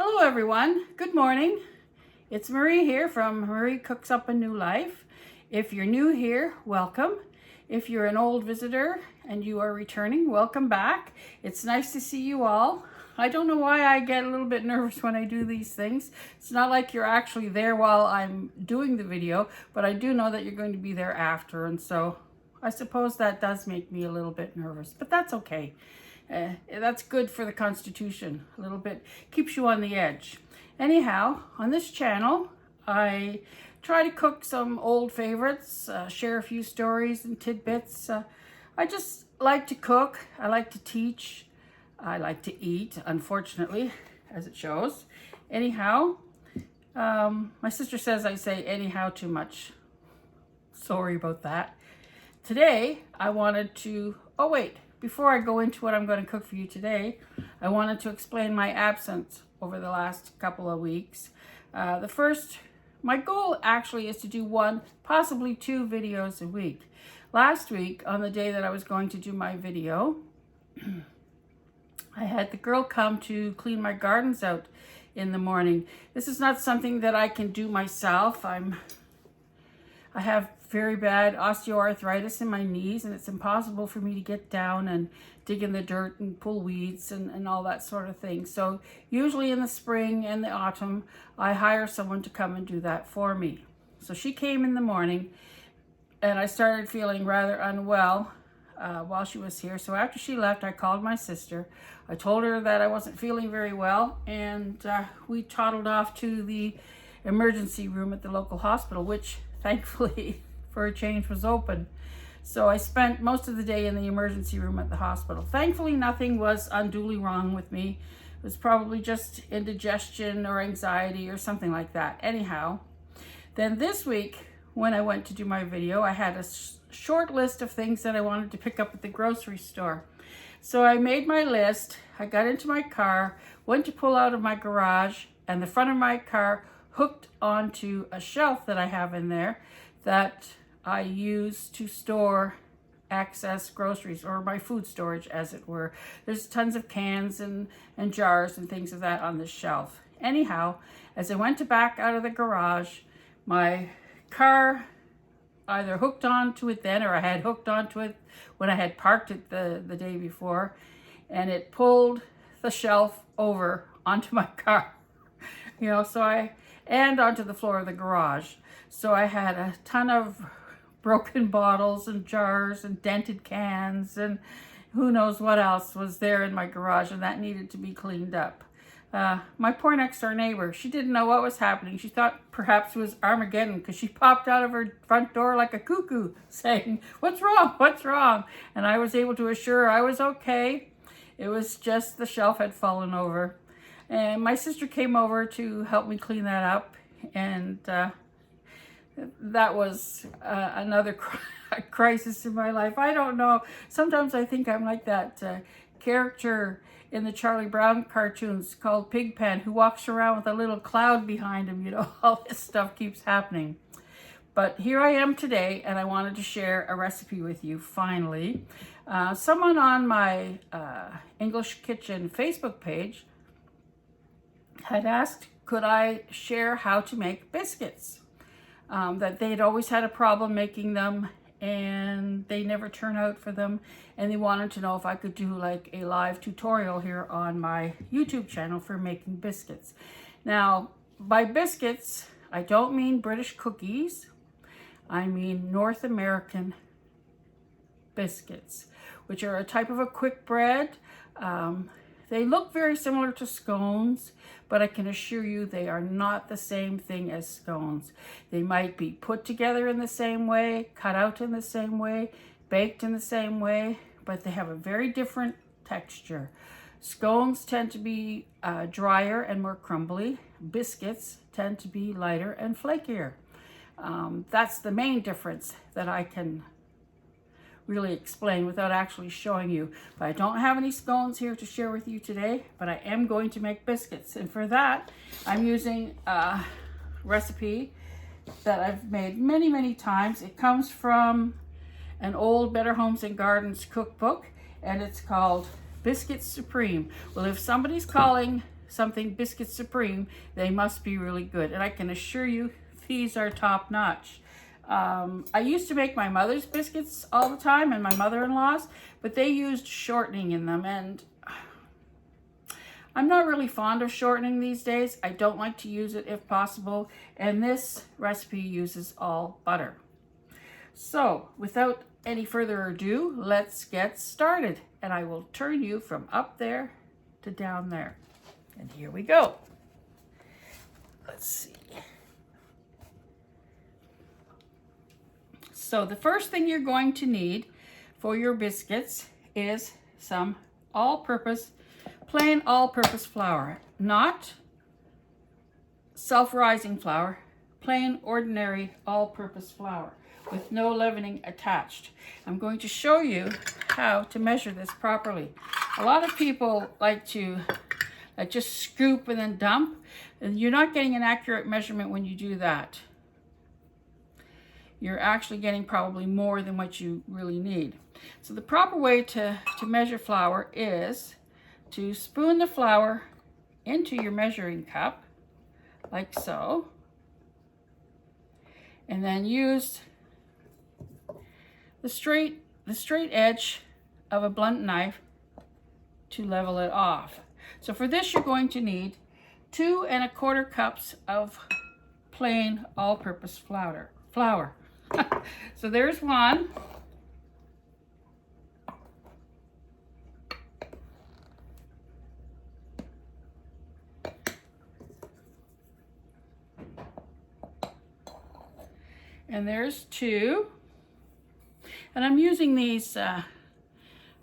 Hello everyone, good morning. It's Marie here from Marie Cooks Up a New Life. If you're new here, welcome. If you're an old visitor and you are returning, welcome back. It's nice to see you all. I don't know why I get a little bit nervous when I do these things. It's not like you're actually there while I'm doing the video, but I do know that you're going to be there after, and so I suppose that does make me a little bit nervous, but that's okay. That's good for the constitution. A little bit keeps you on the edge. Anyhow, on this channel, I try to cook some old favorites, share a few stories and tidbits. I just like to cook. I like to teach. I like to eat, unfortunately, as it shows. Anyhow, my sister says I say anyhow too much. Sorry about that. Today, I wanted to, before I go into what I'm going to cook for you today, I wanted to explain my absence over the last couple of weeks. My goal actually is to do one, possibly two videos a week. Last week, on the day that I was going to do my video, I had the girl come to clean my gardens out in the morning. This is not something that I can do myself. I have very bad osteoarthritis in my knees, and it's impossible for me to get down and dig in the dirt and pull weeds and all that sort of thing. So usually in the spring and the autumn, I hire someone to come and do that for me. So she came in the morning, and I started feeling rather unwell while she was here. So after she left, I called my sister. I told her that I wasn't feeling very well, and we toddled off to the emergency room at the local hospital, which thankfully for a change was open. So I spent most of the day in the emergency room at the hospital. Thankfully, nothing was unduly wrong with me. It was probably just indigestion or anxiety or something like that. Anyhow, then this week when I went to do my video, I had a short list of things that I wanted to pick up at the grocery store. So I made my list. I got into my car, went to pull out of my garage, and the front of my car hooked onto a shelf that I have in there that I use to store excess groceries, or my food storage as it were. There's tons of cans and jars and things of that on this shelf. Anyhow, as I went to back out of the garage, my car either hooked onto it then, or I had hooked onto it when I had parked it the day before, and it pulled the shelf over onto my car. And onto the floor of the garage. So I had a ton of broken bottles and jars and dented cans and who knows what else was there in my garage, and that needed to be cleaned up. My poor next door neighbor, she didn't know what was happening. She thought perhaps it was Armageddon, because she popped out of her front door like a cuckoo saying, "What's wrong? What's wrong?" And I was able to assure her I was okay. It was just the shelf had fallen over. And my sister came over to help me clean that up, and that was another crisis in my life. I don't know. Sometimes I think I'm like that character in the Charlie Brown cartoons called Pigpen, who walks around with a little cloud behind him. All this stuff keeps happening. But here I am today, and I wanted to share a recipe with you, finally. Someone on my English Kitchen Facebook page had asked, could I share how to make biscuits? That they'd always had a problem making them, and they never turn out for them, and they wanted to know if I could do like a live tutorial here on my YouTube channel for making biscuits. Now, by biscuits, I don't mean British cookies. I mean North American biscuits, which are a type of a quick bread. They look very similar to scones, but I can assure you they are not the same thing as scones. They might be put together in the same way, cut out in the same way, baked in the same way, but they have a very different texture. Scones tend to be drier and more crumbly. Biscuits tend to be lighter and flakier. That's the main difference that I can really explain without actually showing you. But I don't have any scones here to share with you today, but I am going to make biscuits. And for that, I'm using a recipe that I've made many, many times. It comes from an old Better Homes and Gardens cookbook, and it's called Biscuits Supreme. Well, if somebody's calling something Biscuits Supreme, they must be really good. And I can assure you, these are top notch. I used to make my mother's biscuits all the time and my mother-in-law's, but they used shortening in them, and I'm not really fond of shortening these days. I don't like to use it if possible, and this recipe uses all butter. So without any further ado, let's get started, and I will turn you from up there to down there. And here we go. Let's see. So the first thing you're going to need for your biscuits is some plain all-purpose flour, not self-rising flour, plain ordinary all-purpose flour with no leavening attached. I'm going to show you how to measure this properly. A lot of people like to just scoop and then dump, and you're not getting an accurate measurement when you do that. You're actually getting probably more than what you really need. So the proper way to measure flour is to spoon the flour into your measuring cup, like so, and then use the straight edge of a blunt knife to level it off. So for this, you're going to need 2 1/4 cups of plain all-purpose flour. So there's one. And there's 2. And I'm using these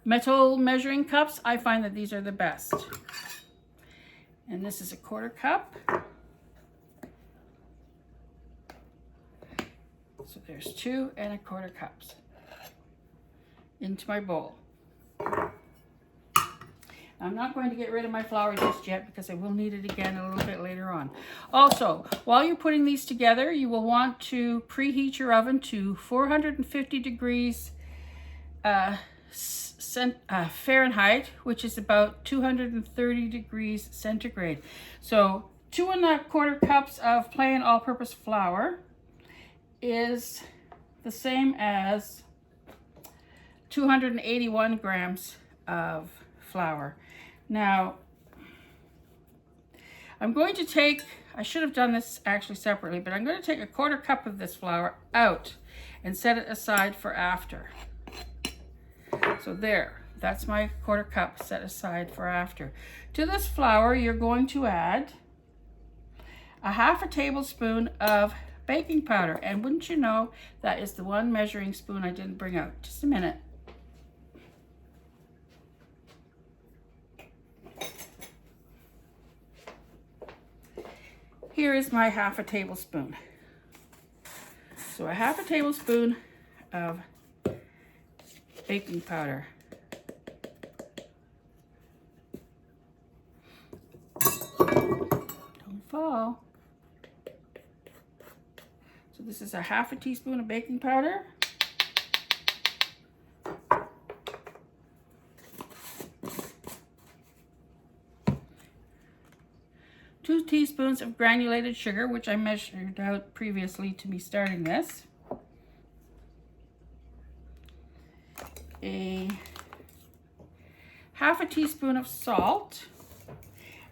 metal measuring cups. I find that these are the best. And this is 1/4 cup. So there's 2 1/4 cups into my bowl. I'm not going to get rid of my flour just yet because I will need it again a little bit later on. Also, while you're putting these together, you will want to preheat your oven to 450 degrees Fahrenheit, which is about 230 degrees centigrade. So 2 1/4 cups of plain all-purpose flour is the same as 281 grams of flour. Now, I'm going to take, I should have done this actually separately, but I'm going to take 1/4 cup of this flour out and set it aside for after. So there, that's my 1/4 cup set aside for after. To this flour, you're going to add 1/2 tablespoon of baking powder. And wouldn't you know, that is the one measuring spoon I didn't bring out. Just a minute. Here is my 1/2 tablespoon. So 1/2 tablespoon of baking powder. Don't fall. So this is 1/2 teaspoon of baking powder. Two teaspoons of granulated sugar, which I measured out previously to be starting this. A 1/2 teaspoon of salt,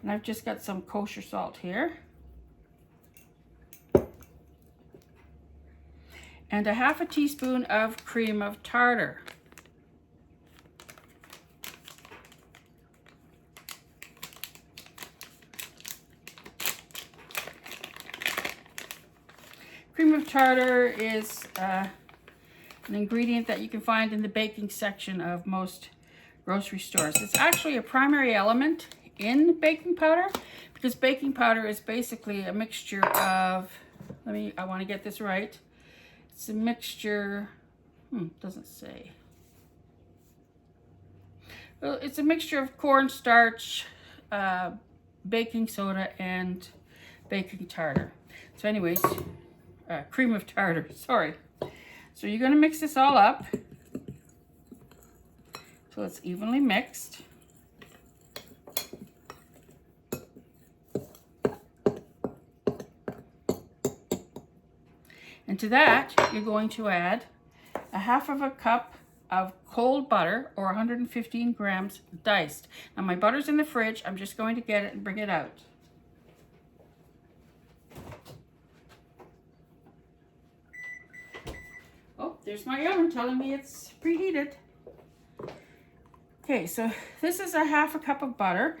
and I've just got some kosher salt here. And 1/2 teaspoon of cream of tartar. Cream of tartar is an ingredient that you can find in the baking section of most grocery stores. It's actually a primary element in baking powder because baking powder is basically a mixture of, I want to get this right. It's a mixture, doesn't say. Well, it's a mixture of cornstarch, baking soda, and baking tartar. So anyways, cream of tartar, sorry. So you're going to mix this all up so it's evenly mixed. And to that, you're going to add a half of a cup of cold butter, or 115 grams diced. Now my butter's in the fridge. I'm just going to get it and bring it out. Oh, there's my oven telling me it's preheated. Okay, so this is a half a cup of butter,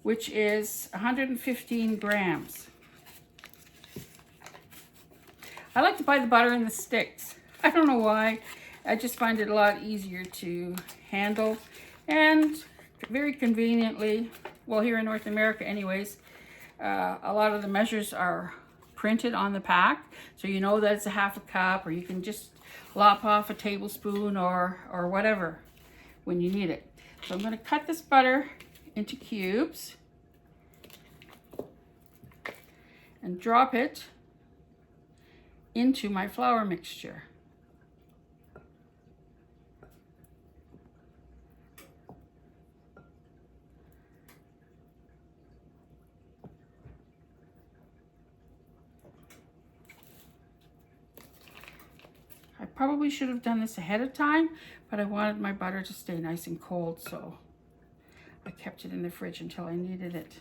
which is 115 grams. I like to buy the butter in the sticks. I don't know why. I just find it a lot easier to handle, and very conveniently, well, here in North America anyways, a lot of the measures are printed on the pack, so you know that it's a half a cup, or you can just lop off a tablespoon or whatever when you need it. So I'm going to cut this butter into cubes and drop it into my flour mixture. I probably should have done this ahead of time, but I wanted my butter to stay nice and cold, so I kept it in the fridge until I needed it.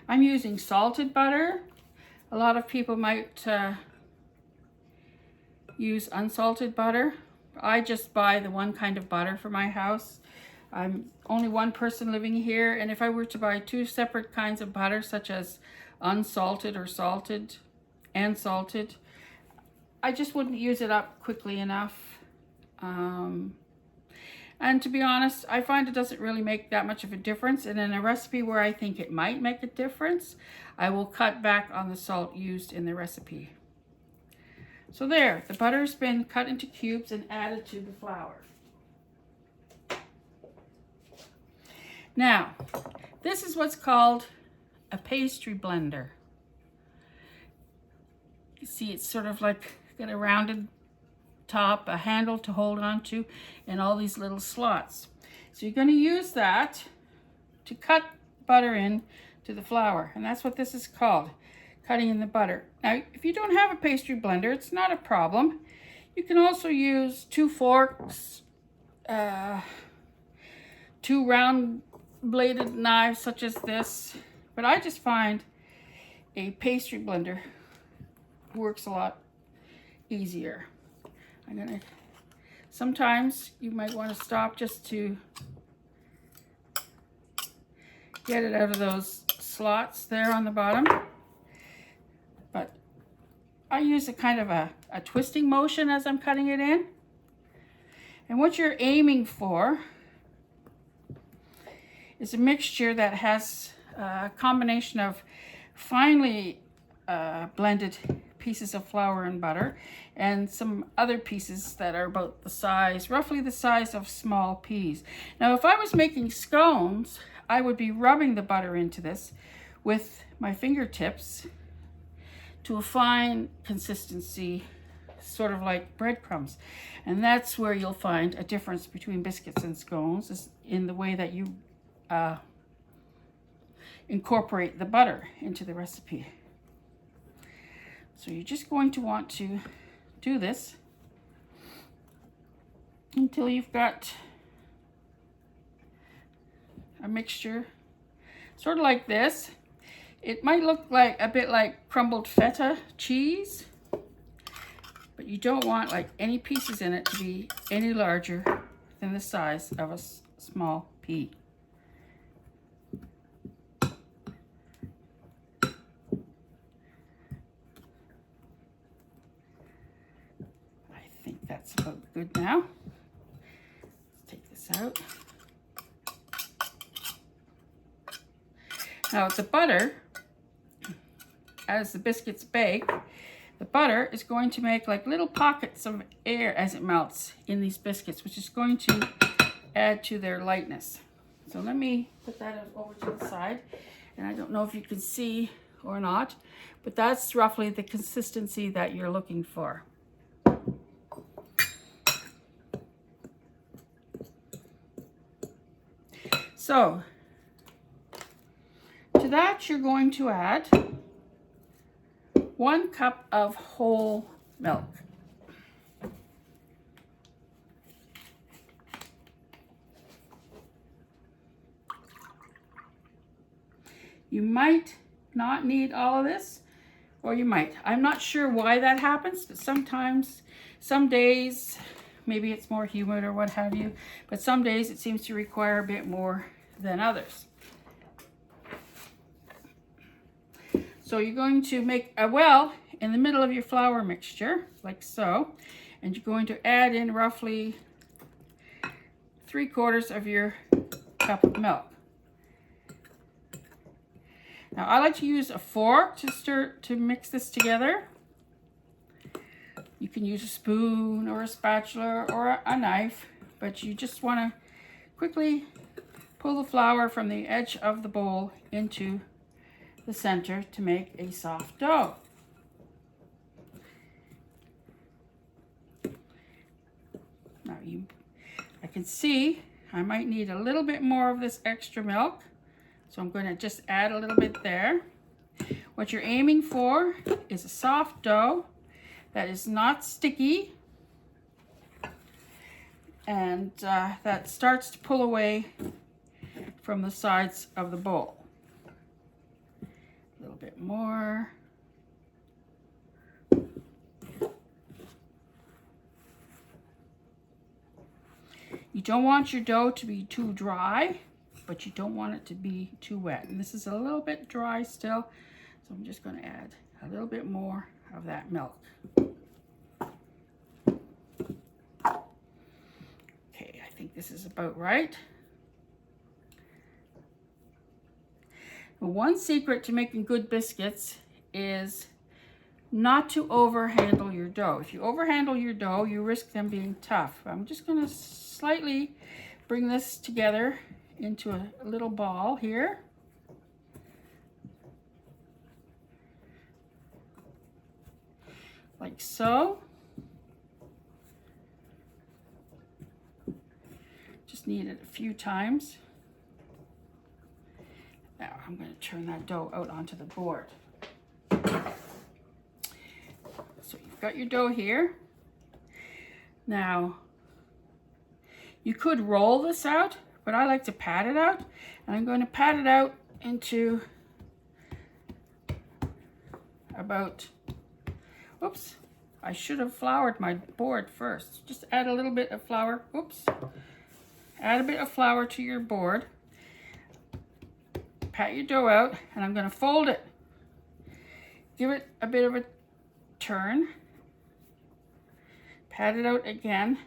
I'm using salted butter. A lot of people might use unsalted butter. I just buy the one kind of butter for my house. I'm only one person living here, and if I were to buy two separate kinds of butter, such as unsalted or salted and salted, I just wouldn't use it up quickly enough. And to be honest, I find it doesn't really make that much of a difference. And in a recipe where I think it might make a difference, I will cut back on the salt used in the recipe. So there, the butter's been cut into cubes and added to the flour. Now, this is what's called a pastry blender. You see, it's sort of like got a rounded top, a handle to hold on to, and all these little slots. So you're going to use that to cut butter in to the flour, and that's what this is called, cutting in the butter. Now, if you don't have a pastry blender, it's not a problem. You can also use 2 forks, 2 round bladed knives such as this, but I just find a pastry blender works a lot easier. Sometimes you might want to stop just to get it out of those slots there on the bottom. But I use a kind of a twisting motion as I'm cutting it in. And what you're aiming for is a mixture that has a combination of finely blended pieces of flour and butter, and some other pieces that are about the size, roughly the size of small peas. Now, if I was making scones, I would be rubbing the butter into this with my fingertips to a fine consistency, sort of like breadcrumbs. And that's where you'll find a difference between biscuits and scones, is in the way that you incorporate the butter into the recipe. So you're just going to want to do this until you've got a mixture sort of like this. It might look like a bit like crumbled feta cheese, but you don't want like any pieces in it to be any larger than the size of a small pea. That's about good now. Let's take this out. Now the butter, as the biscuits bake, the butter is going to make like little pockets of air as it melts in these biscuits, which is going to add to their lightness. So let me put that over to the side. And I don't know if you can see or not, but that's roughly the consistency that you're looking for. So that, you're going to add 1 cup of whole milk. You might not need all of this, or you might. I'm not sure why that happens, but sometimes, some days, maybe it's more humid or what have you, but some days it seems to require a bit more than others. So you're going to make a well in the middle of your flour mixture, like so, and you're going to add in roughly 3/4 of your cup of milk. Now I like to use a fork to mix this together. You can use a spoon or a spatula or a knife, but you just want to quickly pull the flour from the edge of the bowl into the center to make a soft dough. Now I can see I might need a little bit more of this extra milk, so I'm going to just add a little bit there. What you're aiming for is a soft dough that is not sticky and that starts to pull away from the sides of the bowl. A little bit more. You don't want your dough to be too dry, but you don't want it to be too wet. And this is a little bit dry still, so I'm just going to add a little bit more of that milk. Okay, I think this is about right. One secret to making good biscuits is not to overhandle your dough. If you overhandle your dough, you risk them being tough. I'm just going to slightly bring this together into a little ball here. Like so. Just knead it a few times. Now I'm going to turn that dough out onto the board. So you've got your dough here. Now you could roll this out, but I like to pat it out, and I'm going to pat it out into about, oops, I should have floured my board first. Just add a little bit of flour, oops, add a bit of flour to your board. Pat your dough out, and I'm going to fold it. Give it a bit of a turn. Pat it out again,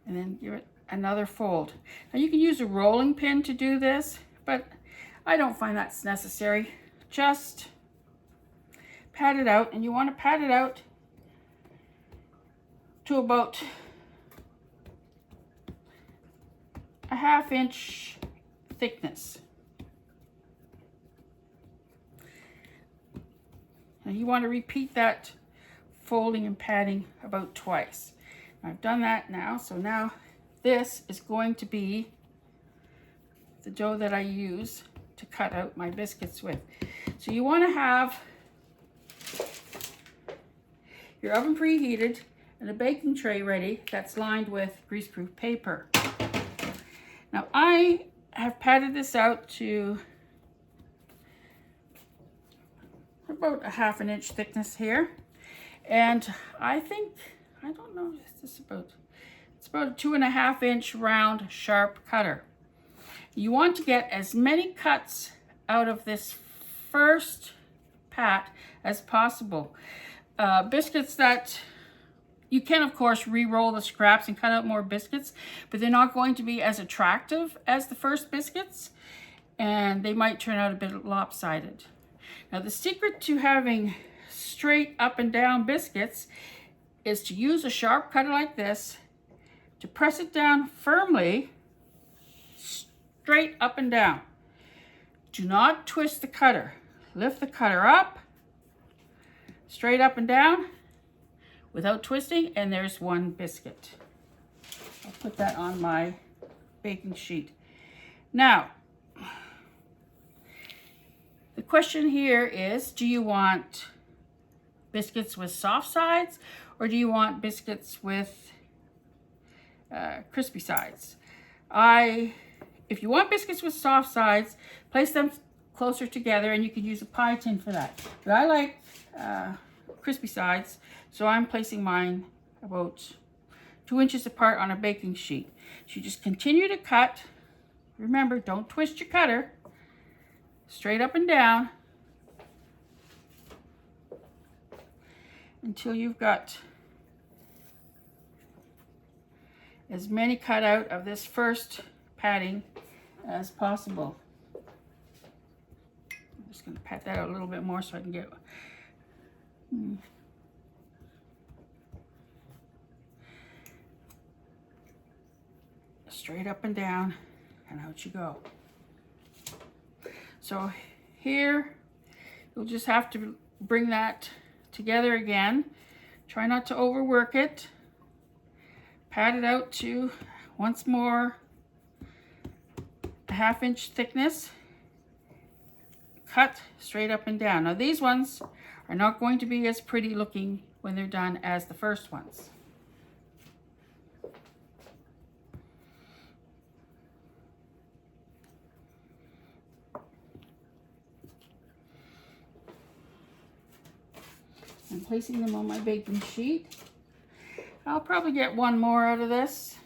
and then give it another fold. Now you can use a rolling pin to do this, but I don't find that's necessary. Just pat it out, and you want to pat it out to about a 1/2 inch thickness. Now you want to repeat that folding and patting about twice. I've done that now, so now this is going to be the dough that I use to cut out my biscuits with. So you want to have your oven preheated and a baking tray ready that's lined with greaseproof paper. Now I have patted this out to about a 1/2 inch thickness here, and I think, I don't know, it's about a 2.5 inch round sharp cutter. You want to get as many cuts out of this first pat as possible. Biscuits that you can of course re-roll the scraps and cut out more biscuits, but they're not going to be as attractive as the first biscuits, and they might turn out a bit lopsided. Now the secret to having straight up and down biscuits is to use a sharp cutter like this to press it down firmly, straight up and down. Do not twist the cutter. Lift the cutter up, straight up and down, without twisting, and there's one biscuit. I'll put that on my baking sheet. Now, The question here is, do you want biscuits with soft sides, or do you want biscuits with crispy sides? If you want biscuits with soft sides, place them closer together, and you can use a pie tin for that. But I like crispy sides, so I'm placing mine about 2 inches apart on a baking sheet. So you just continue to cut. Remember, don't twist your cutter. Straight up and down until you've got as many cut out of this first padding as possible. I'm just going to pat that out a little bit more so I can get straight up and down, and out you go. So here, you'll just have to bring that together again. Try not to overwork it. Pat it out to, once more, a 1/2 inch thickness. Cut straight up and down. Now these ones are not going to be as pretty looking when they're done as the first ones. I'm placing them on my baking sheet. I'll probably get one more out of this.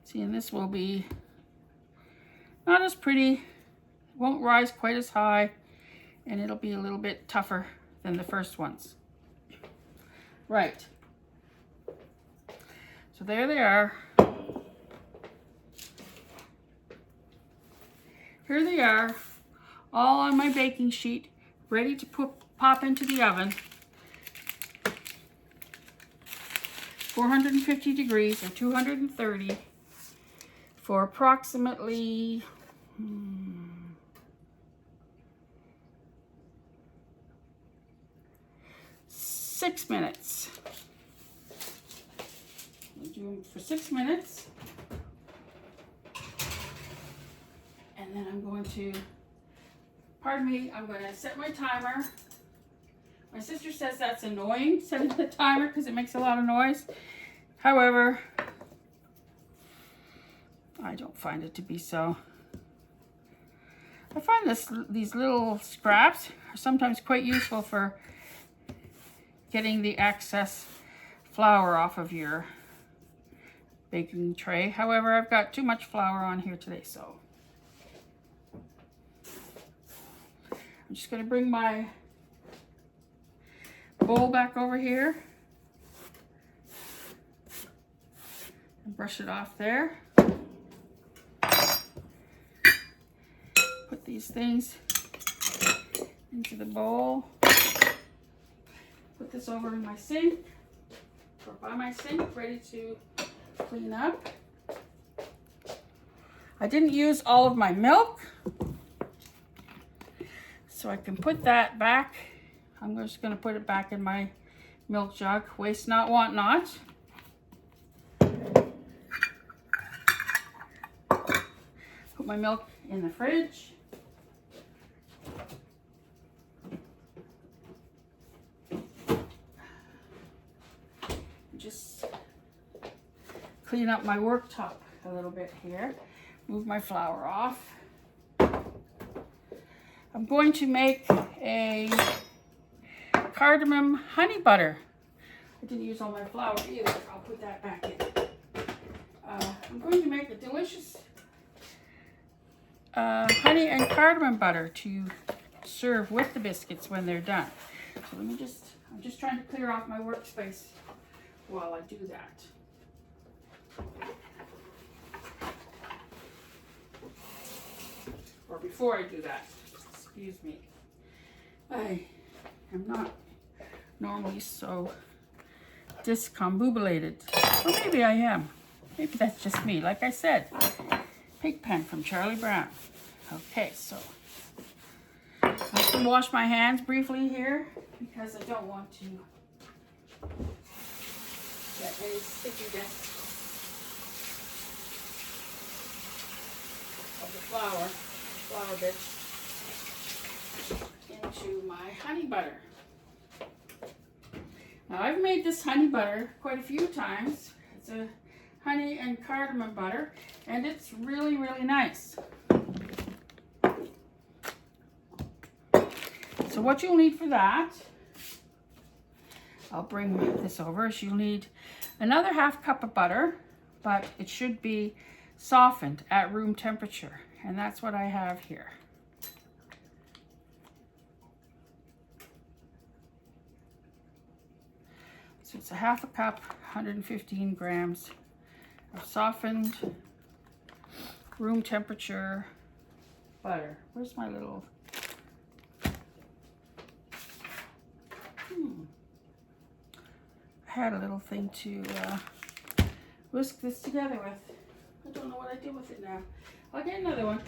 See, and this will be not as pretty, won't rise quite as high, and it'll be a little bit tougher than the first ones. Right. So there they are. Here they are, all on my baking sheet, ready to pop into the oven. 450 degrees or 230 for approximately 6 minutes. We'll do them for 6 minutes. And then I'm going to, pardon me, I'm going to set my timer. My sister says that's annoying, setting the timer, because it makes a lot of noise. However, I don't find it to be so. I find these little scraps are sometimes quite useful for getting the excess flour off of your baking tray. However, I've got too much flour on here today, so I'm just going to bring my bowl back over here and brush it off there. Put these things into the bowl. Put this over in my sink, or by my sink, ready to clean up. I didn't use all of my milk, so I can put that back. I'm just going to put it back in my milk jug. Waste not, want not. Put my milk in the fridge. Just clean up my worktop a little bit here. Move my flour off. I'm going to make a cardamom honey butter. I didn't use all my flour either. I'll put that back in. I'm going to make a delicious honey and cardamom butter to serve with the biscuits when they're done. So I'm just trying to clear off my workspace while I do that. Or before I do that, excuse me. I am not normally so discombobulated. Or maybe I am. Maybe that's just me. Like I said, Pigpen from Charlie Brown. Okay, so I'm just going to wash my hands briefly here because I don't want to get any stickiness of the flour flour bits into my honey butter. Now I've made this honey butter quite a few times. It's a honey and cardamom butter, and it's really, really nice. So what you'll need for that, I'll bring this over, is you'll need another 1/2 cup of butter, but it should be softened at room temperature, and that's what I have here. So it's a 1/2 cup, 115 grams of softened room temperature butter. Where's my little... I had a little thing to whisk this together with. I don't know what I did with it now. I'll get another one.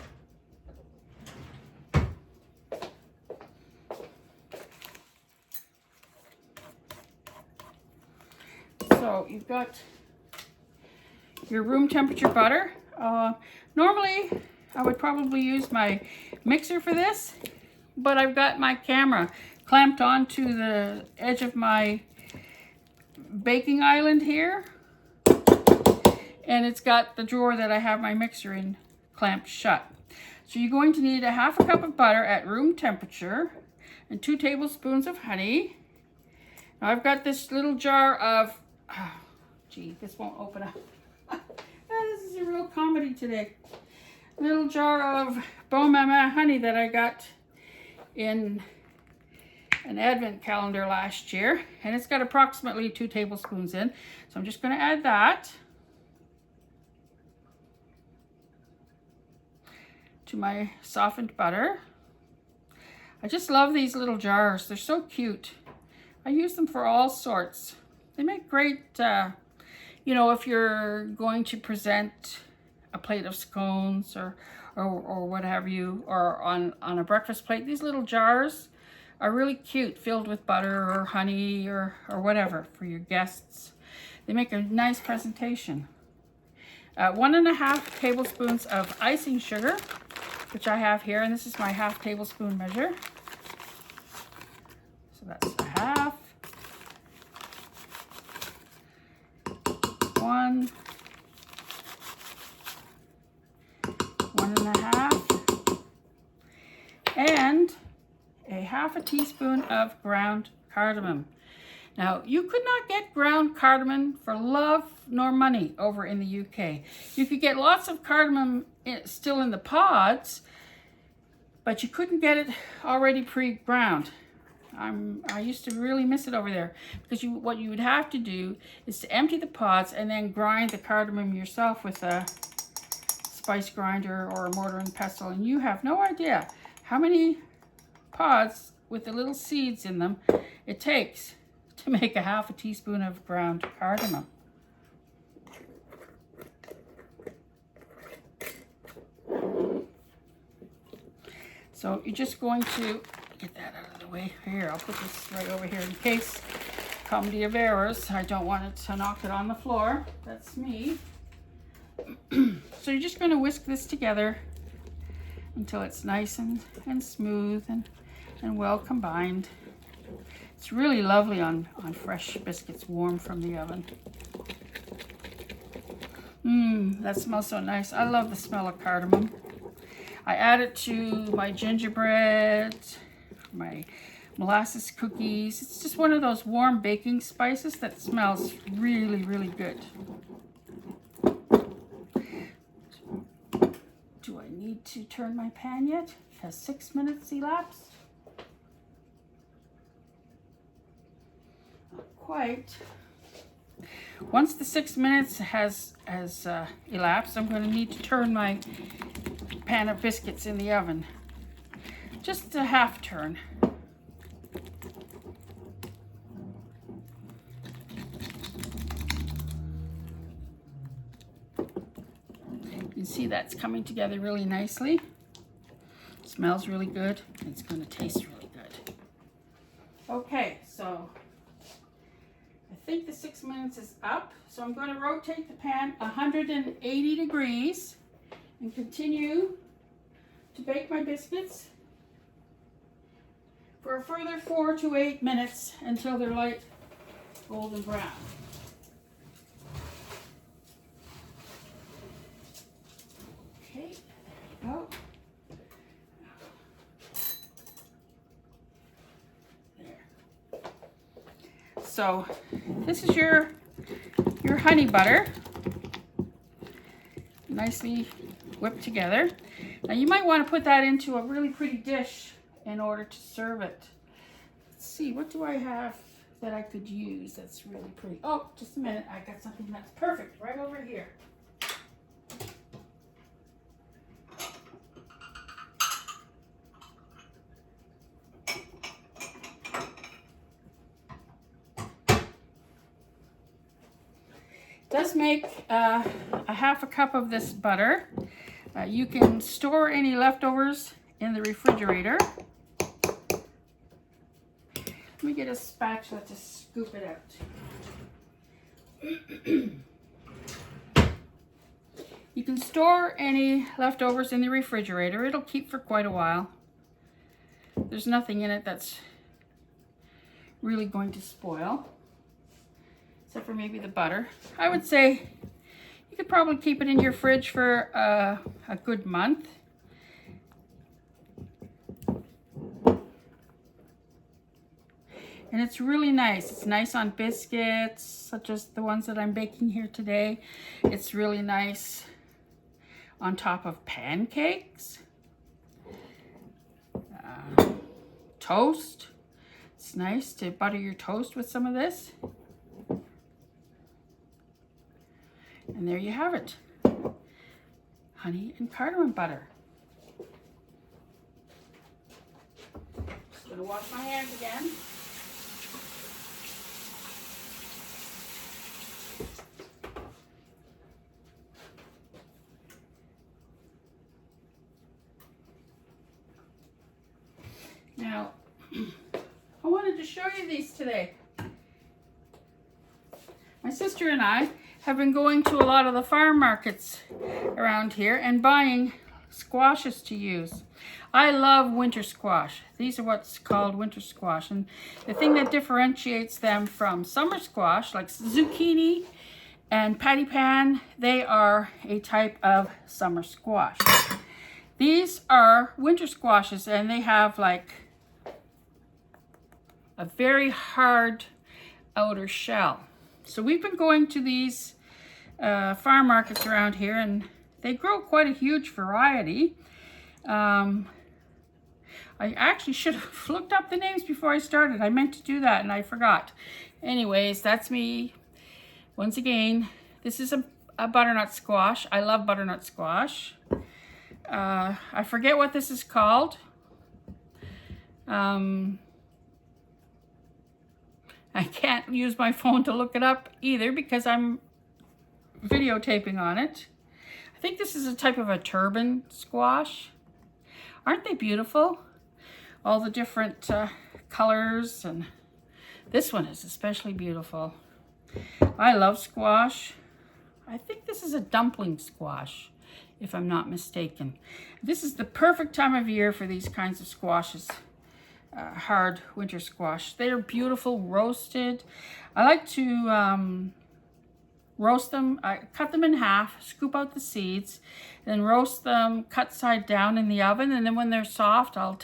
So you've got your room temperature butter. Normally I would probably use my mixer for this, but I've got my camera clamped onto the edge of my baking island here, and it's got the drawer that I have my mixer in clamped shut. So you're going to need a 1/2 cup of butter at room temperature and 2 tablespoons of honey. Now I've got this little jar of, oh, gee, this won't open up. This is a real comedy today. Little jar of Bon Maman honey that I got in an advent calendar last year, and it's got approximately 2 tablespoons in. So I'm just going to add that to my softened butter. I just love these little jars. They're so cute. I use them for all sorts. They make great, you know, if you're going to present a plate of scones or what have you, or on a breakfast plate. These little jars are really cute, filled with butter or honey or whatever for your guests. They make a nice presentation. 1.5 tablespoons of icing sugar, which I have here, and this is my 1/2 tablespoon measure. So that's a 1/2. 1. 1.5. And a 1/2 teaspoon of ground cardamom. Now, you could not get ground cardamom for love nor money over in the UK. You could get lots of cardamom still in the pods, but you couldn't get it already pre-ground. I used to really miss it over there, because what you would have to do is to empty the pods and then grind the cardamom yourself with a spice grinder or a mortar and pestle, and you have no idea how many pods with the little seeds in them it takes to make a 1/2 teaspoon of ground cardamom. So you're just going to get that out of the way. Here, I'll put this right over here in case, comedy of errors, I don't want it to knock it on the floor. That's me. So you're just going to whisk this together until it's nice and smooth and well combined. It's really lovely on fresh biscuits warm from the oven. That smells so nice. I love the smell of cardamom. I add it to my gingerbread, my molasses cookies. It's just one of those warm baking spices that smells really, really good. Do I need to turn my pan yet? Has 6 minutes elapsed? Not quite. Once the 6 minutes has elapsed, I'm going to need to turn my pan of biscuits in the oven. Just a half turn. You can see that's coming together really nicely. It smells really good. It's going to taste really good. Okay, so I think the 6 minutes is up. So I'm going to rotate the pan 180 degrees and continue to bake my biscuits for a further 4 to 8 minutes until they're light golden brown. Okay, there you go. There. So this is your honey butter, nicely whipped together. Now you might want to put that into a really pretty dish in order to serve it. Let's see, what do I have that I could use that's really pretty? Oh, just a minute, I got something that's perfect right over here. It does make a half a cup of this butter. You can store any leftovers in the refrigerator. Let me get a spatula to scoop it out. You can store any leftovers in the refrigerator. It'll keep for quite a while. There's nothing in it that's really going to spoil, except for maybe the butter. I would say you could probably keep it in your fridge for a good month. And it's really nice. It's nice on biscuits, such as the ones that I'm baking here today. It's really nice on top of pancakes, toast. It's nice to butter your toast with some of this. And there you have it. Honey and cardamom butter. Just gonna wash my hands again. Now, I wanted to show you these today. My sister and I have been going to a lot of the farm markets around here and buying squashes to use. I love winter squash. These are what's called winter squash. And the thing that differentiates them from summer squash, like zucchini and patty pan, they are a type of summer squash. These are winter squashes, and they have like a very hard outer shell. So we've been going to these farm markets around here, and they grow quite a huge variety. I actually should have looked up the names before I started. I meant to do that and I forgot. Anyways, that's me. Once again, this is a butternut squash. I love butternut squash. I forget what this is called. I can't use my phone to look it up either because I'm videotaping on it. I think this is a type of a turban squash. Aren't they beautiful? All the different colors, and this one is especially beautiful. I love squash. I think this is a dumpling squash, if I'm not mistaken. This is the perfect time of year for these kinds of squashes. Hard winter squash. They're beautiful roasted. I like to roast them. I cut them in half, scoop out the seeds, then roast them cut side down in the oven, and then when they're soft, I'll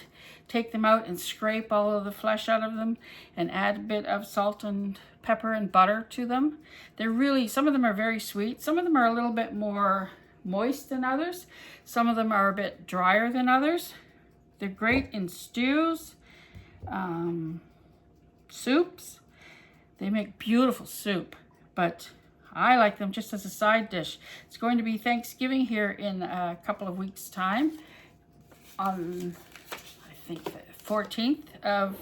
take them out and scrape all of the flesh out of them and add a bit of salt and pepper and butter to them. They're really, some of them are very sweet. Some of them are a little bit more moist than others. Some of them are a bit drier than others. They're great in stews, soups. They make beautiful soup, but I like them just as a side dish. It's going to be Thanksgiving here in a couple of weeks' time, on I think the 14th of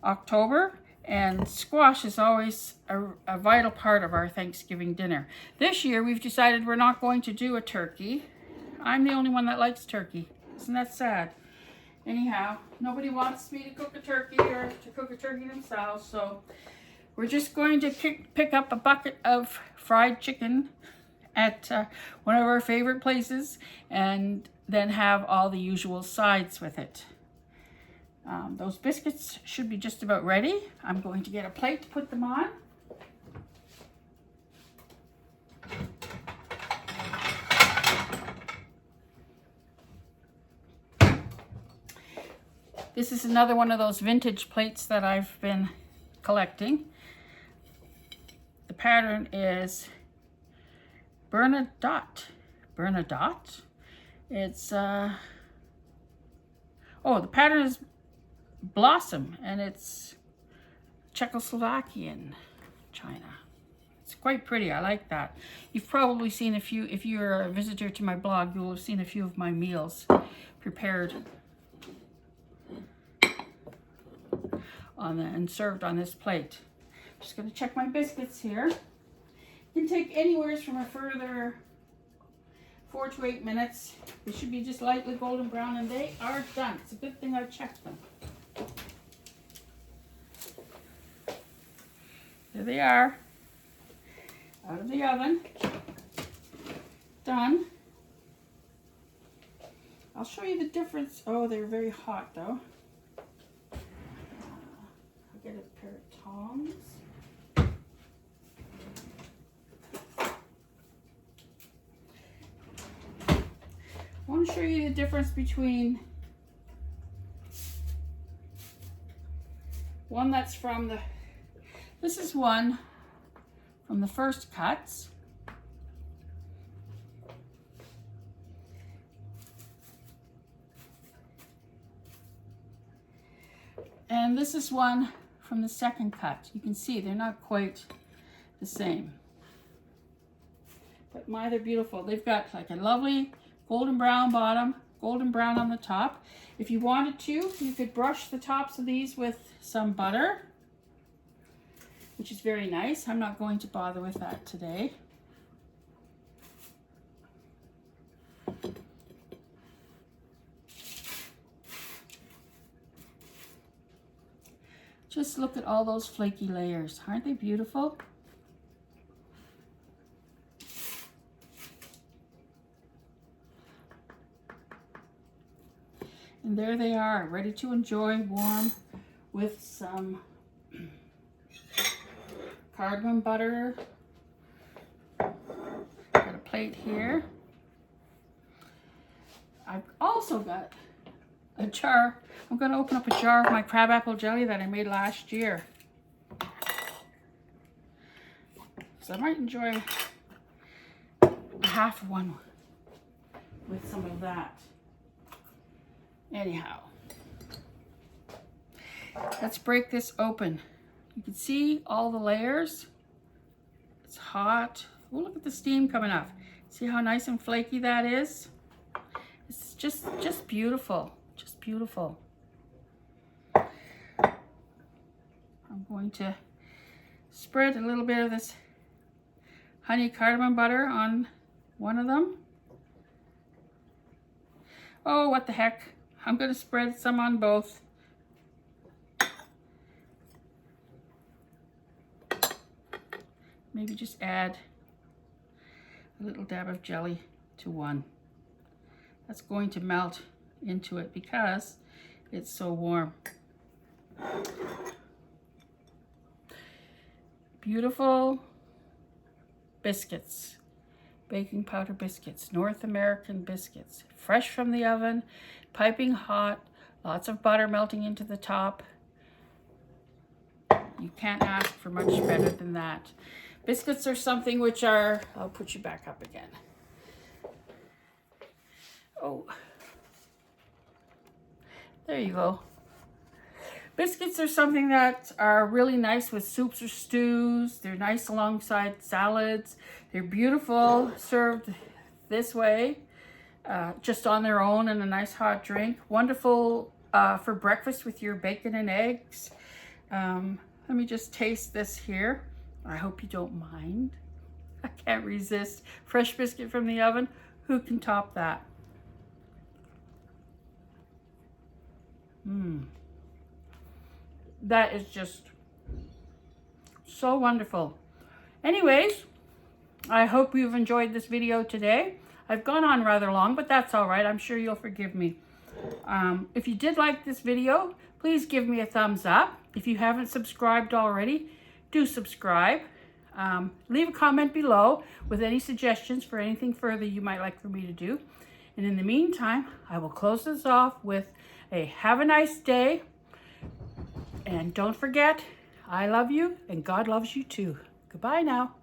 October, and squash is always a vital part of our Thanksgiving dinner. This year we've decided we're not going to do a turkey. I'm the only one that likes turkey. Isn't that sad? Anyhow, nobody wants me to cook a turkey or to cook a turkey themselves, so we're just going to pick up a bucket of fried chicken at one of our favorite places and then have all the usual sides with it. Those biscuits should be just about ready. I'm going to get a plate to put them on. This is another one of those vintage plates that I've been collecting. The pattern is Bernadotte. Bernadotte? It's, the pattern is Blossom, and it's Czechoslovakian China. It's quite pretty. I like that. You've probably seen a few, if you're a visitor to my blog, you'll have seen a few of my meals prepared and served on this plate. I'm just going to check my biscuits here. It can take anywhere from a further 4 to 8 minutes. They should be just lightly golden brown, and they are done. It's a good thing I checked them. There they are, out of the oven, done. I'll show you the difference. Oh, they're very hot though. I'll get a pair of tongs. I want to show you the difference between one that's from the, this is one from the first cuts. And this is one from the second cut. You can see they're not quite the same. But my, they're beautiful. They've got like a lovely golden brown bottom, golden brown on the top. If you wanted to, you could brush the tops of these with some butter, which is very nice. I'm not going to bother with that today. Just look at all those flaky layers. Aren't they beautiful? And there they are, ready to enjoy warm with some cardamom butter. Got a plate here. I've also got a jar. I'm going to open up a jar of my crabapple jelly that I made last year. So I might enjoy half one with some of that. Anyhow, let's break this open. You can see all the layers. It's hot. Oh, look at the steam coming up. See how nice and flaky that is? It's just beautiful. Just beautiful. I'm going to spread a little bit of this honey cardamom butter on one of them. Oh, what the heck. I'm going to spread some on both. Maybe just add a little dab of jelly to one. That's going to melt into it because it's so warm. Beautiful biscuits. Baking powder biscuits, North American biscuits, fresh from the oven, piping hot, lots of butter melting into the top. You can't ask for much better than that. Biscuits are something which are, I'll put you back up again. Oh, there you go. Biscuits are something that are really nice with soups or stews. They're nice alongside salads. They're beautiful served this way, just on their own in a nice hot drink. Wonderful for breakfast with your bacon and eggs. Let me just taste this here. I hope you don't mind. I can't resist. Fresh biscuit from the oven. Who can top that? That is just so wonderful. Anyways, I hope you've enjoyed this video today. I've gone on rather long, but that's all right. I'm sure you'll forgive me. If you did like this video, please give me a thumbs up. If you haven't subscribed already, do subscribe. Leave a comment below with any suggestions for anything further you might like for me to do. And in the meantime, I will close this off with a have a nice day. And don't forget, I love you and God loves you too. Goodbye now.